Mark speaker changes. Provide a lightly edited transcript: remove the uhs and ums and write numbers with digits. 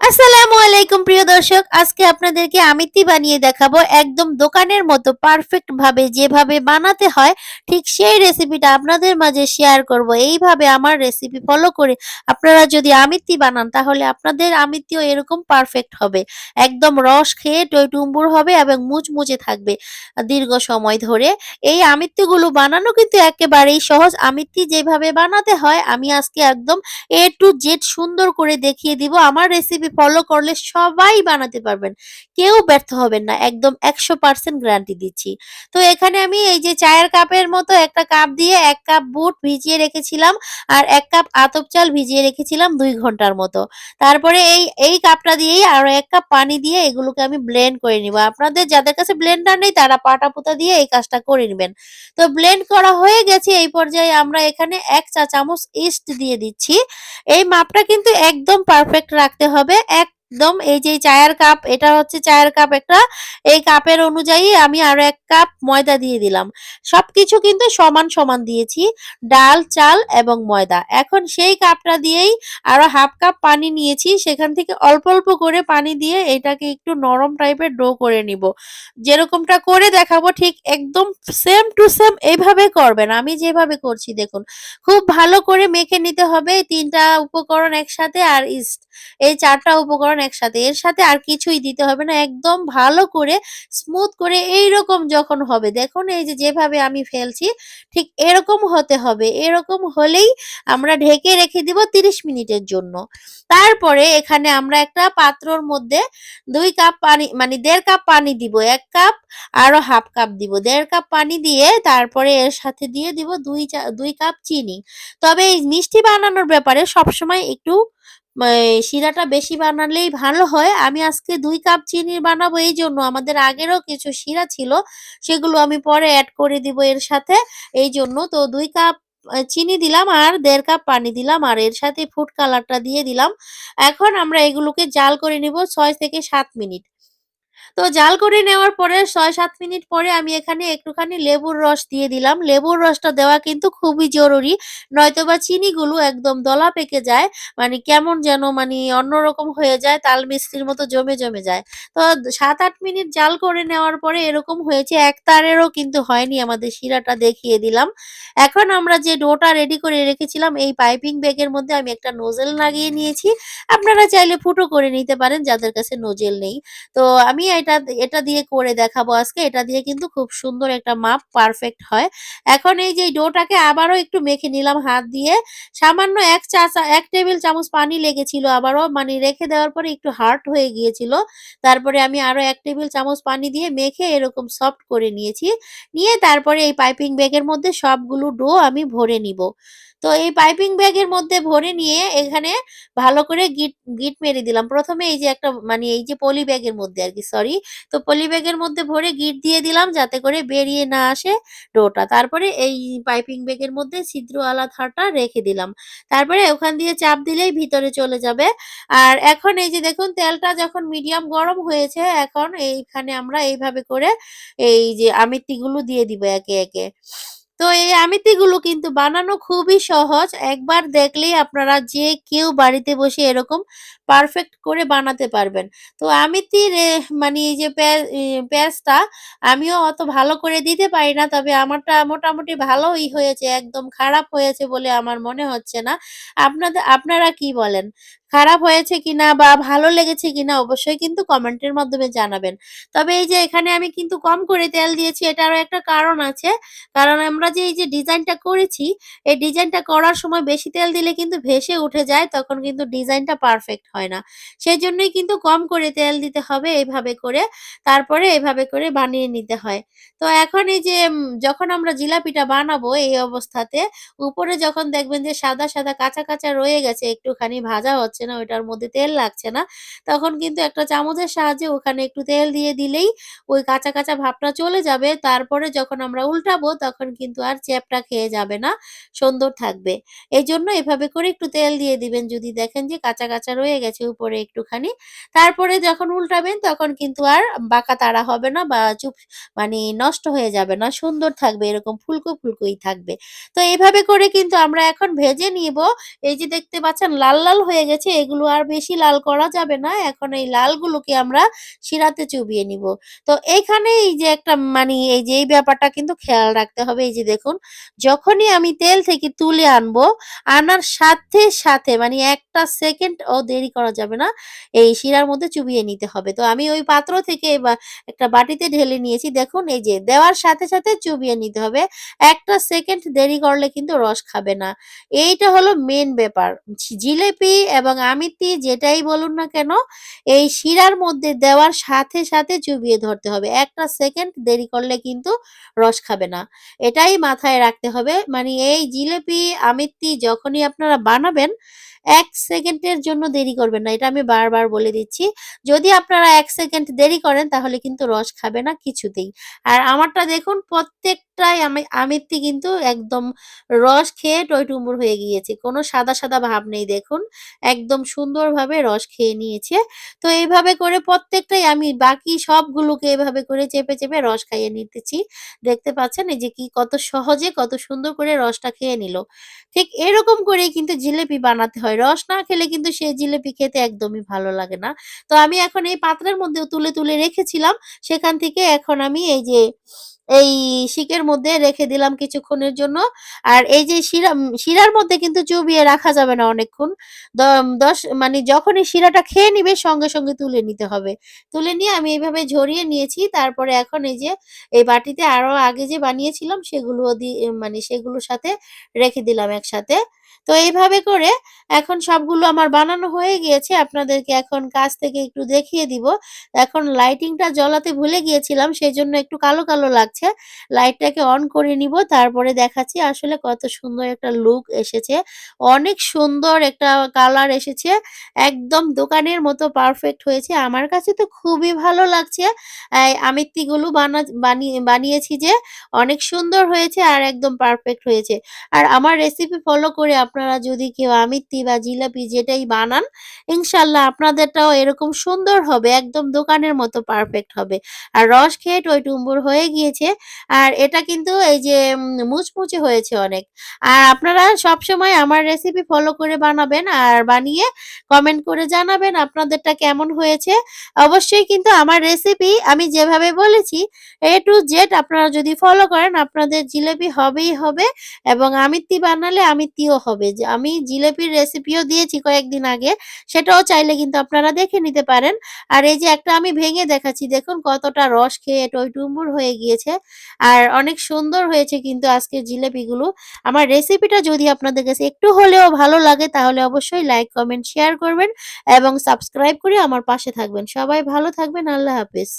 Speaker 1: আসসালামু আলাইকুম প্রিয় দর্শক, আজকে আপনাদেরকে আমিত্তি বানিয়ে দেখাবো একদম দোকানের মতো পারফেক্ট ভাবে যেভাবে বানাতে হয় ঠিক সেই রেসিপিটা আপনাদের মাঝে শেয়ার করব। এইভাবে আমার রেসিপি ফলো করে আপনারা যদি আমিত্তি বানান তাহলে আপনাদের আমিত্তিও এরকম পারফেক্ট হবে। একদম রস খেয়ে টইটুম্বুর হবে এবং মুচমুচে থাকবে দীর্ঘ সময় ধরে। এই আমিত্তিগুলো বানানো কিন্তু একেবারেই সহজ। আমিত্তি যেভাবে বানাতে হয় আমি আজকে একদম এ টু জেড সুন্দর করে দেখিয়ে দিব। আমার রেসিপি ফলো করলে সবাই বানাতে পারবেন। কেউ ব্যর্থ হবেন না। একদম 100% গ্যারান্টি দিচ্ছি। তো এখানে আমি এই যে চায়ের কাপের মতো একটা কাপ দিয়ে ১ কাপ বুট ভিজিয়ে রেখেছিলাম আর ১ কাপ আতপ চাল ভিজিয়ে রেখেছিলাম ২ ঘন্টার মতো। তারপরে এই কাপটা দিয়েই আরো ১ কাপ পানি দিয়ে এগুলোকে আমি ব্লেন্ড করে নিব। আপনাদের যাদের কাছে ব্লেন্ডার নেই তারা পাটাপুতা দিয়ে এই কাজটা করে নিবেন। তো ব্লেন্ড করা হয়ে গেছে, এই পর্যায়ে আমরা এখানে ১ চা চামচ ইস্ট দিয়ে দিচ্ছি। এই মাপটা কিন্তু একদম পারফেক্ট রাখতে হবে। একদম এই যে চায়ের কাপ, এটা হচ্ছে চায়ের কাপ একটা। এই কাপের অনুযায়ী আমি আরো ১ কাপ ময়দা দিয়ে দিলাম। সবকিছু কিন্তু সমান, সমান দিয়েছি। ডাল, চাল এবং ময়দা। এখন সেই কাপটা দিয়েই আরো 1/2 কাপ পানি নিয়েছি। সেখান থেকে অল্প, অল্প করে পানি দিয়ে এটাকে একটু নরম টাইপের ডো করে নিব। যেরকমটা করে দেখাবো ঠিক একদম সেম টু সেম এইভাবে করবেন। আমি যেভাবে করছি দেখুন। খুব ভালো করে মেখে নিতে হবে ৩ টা উপকরণ একসাথে আর ইস্ট। এই ৪ টা উপকরণ একসাথে। এর সাথে আর কিছুই দিতে হবে না। একদম ভালো করে স্মুথ করে এইরকম যখন হবে, দেখুন এই যে যেভাবে আমি ফেলছি ঠিক এরকম হতে হবে। এরকম হলেই আমরা ঢেকে রেখে দিব ৩০ মিনিটের জন্য। তারপরে এখানে আমরা একটা পাত্রর মধ্যে ২ কাপ পানি মানে ১.৫ কাপ পানি দিব। ১ কাপ আরো 1/2 কাপ দিব। ১.৫ কাপ পানি দিয়ে তারপরে এর সাথে দিয়ে দিব ২ কাপ চিনি। তবে এই মিষ্টি বানানোর ব্যাপারে সবসময় একটু শিরাটা বেশি বানালেই ভালো হয়। আমি আজকে ২ কাপ চিনির বানাবো এইজন্য আমাদের আগেরও কিছু শিরা ছিল, সেগুলো আমি পরে এড করে দিব এর সাথে। এইজন্য তো ২ কাপ চিনি দিলাম আর ১.৫ কাপ পানি দিলাম আর এর সাথে ফুড কালারটা দিয়ে দিলাম। এখন আমরা এগুলোকে জাল করে নিব ৬ থেকে ৭ মিনিট। তো জাল করে নেওয়ার পরে ৬-৭ মিনিট পরে আমি এখানে একটুখানি লেবুর রস দিয়ে দিলাম। লেবুর রসটা দেওয়া কিন্তু খুবই জরুরি। নয়তোবা চিনিগুলো একদম দলা পেকে যায়। মানে কেমন যেন অন্যরকম হয়ে যায়, তাল মিষ্টির মতো জমে, জমে যায়। তো ৭-৮ মিনিট জাল করে নেওয়ার পরে এরকম হয়েছে। এক তারেরও কিন্তু হয়নি আমাদের শিরাটা দেখিয়ে দিলাম। এখন আমরা যে ডোটা রেডি করে রেখেছিলাম এই পাইপিং ব্যাগের মধ্যে আমি একটা নোজেল লাগিয়ে নিয়েছি। আপনারা চাইলে ফুটো করে নিতে পারেন যাদের কাছে নোজেল নেই। তো আমি এটা দিয়ে করে দেখাবো আজকে। এটা দিয়ে কিন্তু খুব সুন্দর একটা মাপ পারফেক্ট হয়। এখন এই যে ডোটাকে আবারও একটু মেখে নিলাম হাত দিয়ে। সামান্য ১ টেবিল চামচ পানি লেগেছিল আবারও, রেখে দেওয়ার পরে একটু হার্ড হয়ে গিয়েছিল। তারপরে আমি আরো ১ টেবিল চামচ পানি দিয়ে মেখে এরকম সফট করে নিয়েছি। নিয়ে তারপরে এই পাইপিং ব্যাগের মধ্যে সবগুলো ডো আমি ভরে নিব। তো এই পাইপিং ব্যাগের মধ্যে ভরে নিয়ে এখানে ভালো করে গিট গিট মেরে দিলাম। ১ম এ এই যে একটা এই যে পলি ব্যাগের মধ্যে আরকি, সরি। তো পলি ব্যাগের মধ্যে ভরে গিট দিয়ে দিলাম যাতে করে বেরিয়ে না আসে ডোটা। তারপরে এই পাইপিং ব্যাগের মধ্যে ছিদ্রওয়ালা থারটা রেখে দিলাম। তারপরে ওখান দিয়ে চাপ দিলেই ভিতরে চলে যাবে। আর এখন এই যে দেখুন তেলটা যখন মিডিয়াম গরম হয়েছে, এখন এইখানে আমরা এইভাবে করে এই যে আমিত্তিগুলো দিয়ে দিব একে, একে। তো এই আমিত্তিগুলো কিন্তু বানানো খুবই সহজ। একবার দেখলেই আপনারা যে কেউ বাড়িতে বসে এরকম পারফেক্ট করে বানাতে পারবেন। তো আমিত্তির এই যে পেঁয়াজটা আমিও অত ভালো করে দিতে পারি না। তবে আমারটা মোটামুটি ভালোই হয়েছে। একদম খারাপ হয়েছে বলে আমার মনে হচ্ছে না। আপনারা কি বলেন? খারাপ হয়েছে কিনা বা ভালো লেগেছে কিনা অবশ্যই কিন্তু কমেন্টের মাধ্যমে জানাবেন। তবে এই যে এখানে আমি কিন্তু কম করে তেল দিয়েছি, এটারও একটা কারণ আছে। কারণ আমরা যে এই যে ডিজাইনটা করেছি, এই ডিজাইনটা করার সময় বেশি তেল দিলে কিন্তু ভেসে উঠে যায়, তখন কিন্তু ডিজাইনটা পারফেক্ট হয় না। সেজন্যই কিন্তু কম করে তেল দিতে হবে এভাবে করে। তারপরে এভাবে করে বানিয়ে নিতে হয়। তো এখন এই যে যখন আমরা জিলাপিটা বানাবো এই অবস্থাতে উপরে যখন দেখবেন যে সাদা, সাদা কাঁচা, কাঁচা রয়ে গেছে, একটুখানি ভাজা হচ্ছে না, ওইটার মধ্যে তেল লাগছে না, তখন কিন্তু একটা চামচের সাহায্যে ওখানে একটু তেল দিয়ে দিলেই ওই কাঁচা, কাঁচা ভাবটা চলে যাবে। তারপরে যখন আমরা উল্টাবো তখন কিন্তু আর চ্যাপ্টা খেয়ে যাবে না, সুন্দর থাকবে। এজন্য এভাবে করে একটু তেল দিয়ে দিবেন যদি দেখেন যে কাঁচা, কাঁচা রয়ে গেছে উপরে একটুখানি। তারপরে যখন উল্টাবেন তখন কিন্তু আর বাঁকা তাড়া হবে না বা নষ্ট হয়ে যাবে না, সুন্দর থাকবে, এরকম ফুলকো, ফুলকোই থাকবে। তো এভাবে করে কিন্তু আমরা এখন ভেজে নিব। এই যে দেখতে পাচ্ছেন লাল, লাল হয়ে গেছে, গিয়েছে, এগুলো আর বেশি লাল করা যাবে না। এখন এই লালগুলোকে আমরা শিরাতে চুবিয়ে নিব। তো এইখানে এই যে একটা এই যে এই ব্যাপারটা কিন্তু খেয়াল রাখতে হবে। এই যে দেখুন, যখনই আমি তেল থেকে তুলে আনবো, আনার সাথে, সাথে একটা সেকেন্ডও দেরি করা যাবে না। এই শিরার মধ্যে চুবিয়ে নিতে হবে। তো আমি ওই পাত্র থেকে একটা বাটিতে ঢেলে নিয়েছি। দেখুন এই যে দেওয়ার সাথে, সাথে চুবিয়ে নিতে হবে। একটা সেকেন্ড দেরি করলে কিন্তু রস খাবে না। এইটা হলো মেইন ব্যাপার। জিলেপি এবং আমিত্তি যেটাই বলুন না কেন, এই শিরার মধ্যে দেওয়ার সাথে, সাথে চুবিয়ে ধরতে হবে। একটা সেকেন্ড দেরি করলে কিন্তু রস খাবে না। এটাই মাথায় রাখতে হবে। এই জিলেপি, আমিত্তি যখনই আপনারা বানাবেন, ১ সেকেন্ডের জন্য দেরি করবেন না। এটা আমি বারবার বলে দিচ্ছি। যদি আপনারা ১ সেকেন্ড দেরি করেন তাহলে কিন্তু রস খাবে না কিছুতেই। আর আমারটা দেখুন প্রত্যেকটাই আমিত্তি কিন্তু একদম রস খেয়ে টইটুম্বুর হয়ে গিয়েছে। কোনো সাদা, সাদা ভাব নেই দেখুন। একদম সুন্দরভাবে রস খেয়ে নিয়েছে। তো এইভাবে করে প্রত্যেকটাই আমি বাকি সবগুলোকে এভাবে করে চেপে, চেপে রস খাইয়ে নিতেছি। দেখতে পাচ্ছেন এই যে কত সহজে কত সুন্দর করে রসটা খেয়ে নিল। ঠিক এরকম করেই কিন্তু জিলেপি বানাতে হয়। রস না খেলে কিন্তু সেই জিলেপি খেতে একদমই ভালো লাগে না। তো আমি এখন এই পাত্রের মধ্যেও তুলে, তুলে রেখেছিলাম। সেখান থেকে এখন আমি এই যে এই শিকের মধ্যে রেখে দিলাম কিছুক্ষণের জন্য। আর এই যে শিরার মধ্যে কিন্তু চুবিয়ে রাখা যাবে না অনেকক্ষণ। দ ১০ যখনই শিরাটা খেয়ে নিবে সঙ্গে, সঙ্গে তুলে নিতে হবে। তুলে নিয়ে আমি এভাবে ঝরিয়ে নিয়েছি। তারপরে এখন এই যে এই বাটিতে আরো আগে যে বানিয়েছিলাম সেগুলোও সেগুলোর সাথে রেখে দিলাম একসাথে। তো এইভাবে করে এখন সবগুলো আমার বানানো হয়ে গিয়েছে। আপনাদেরকে এখন কাছ থেকে একটু দেখিয়ে দিব। এখন লাইটিংটা জ্বালাতে ভুলে গিয়েছিলাম সেজন্য একটু কালো, কালো লাগছে। লাইটটাকে অন করে নিব। তারপরে দেখাচ্ছি আসলে কত সুন্দর একটা লুক এসেছে। অনেক সুন্দর একটা কালার এসেছে। একদম দোকানের মতো পারফেক্ট হয়েছে। আমার কাছে তো খুবই ভালো লাগছে। আমিত্তিগুলো বানিয়েছি যে অনেক সুন্দর হয়েছে আর একদম পারফেক্ট হয়েছে। আর আমার রেসিপি ফলো করে আপনারা যদি কেউ আমিত্তি বা জিলাপি যেটাই বানান, ইনশাআল্লাহ আপনাদেরটাও এরকম সুন্দর হবে। একদম দোকানের মতো পারফেক্ট হবে। আর রস খেয়ে টইটুম্বুর হয়ে গিয়েছে। আর এটা কিন্তু এই যে মুচমুচে হয়েছে অনেক। আর আপনারা সবসময় আমার রেসিপি ফলো করে বানাবেন আর বানিয়ে কমেন্ট করে জানাবেন আপনাদেরটা কেমন হয়েছে। অবশ্যই কিন্তু আমার রেসিপি আমি যেভাবে বলেছি A to Z আপনারা যদি ফলো করেন আপনাদের জিলাপি হবেই হবে এবং আমিত্তি বানালে আমিত্তিও হবে। যে আমি জিলাপির রেসিপিও দিয়েছি কয়েকদিন আগে। সেটাও চাইলে কিন্তু আপনারা দেখে নিতে পারেন। আর এই যে একটা আমি ভেঙে দেখাচ্ছি দেখুন কতটা রস খেয়ে টইটুম্বুর হয়ে গিয়েছে। আর অনেক সুন্দর হয়েছে কিন্তু আজকের জিলাপিগুলো। আমার রেসিপিটা যদি আপনাদের কাছে একটু হলেও ভালো লাগে তাহলে অবশ্যই লাইক, কমেন্ট, শেয়ার করবেন এবং সাবস্ক্রাইব করে আমার পাশে থাকবেন। সবাই ভালো থাকবেন। আল্লাহ হাফেজ।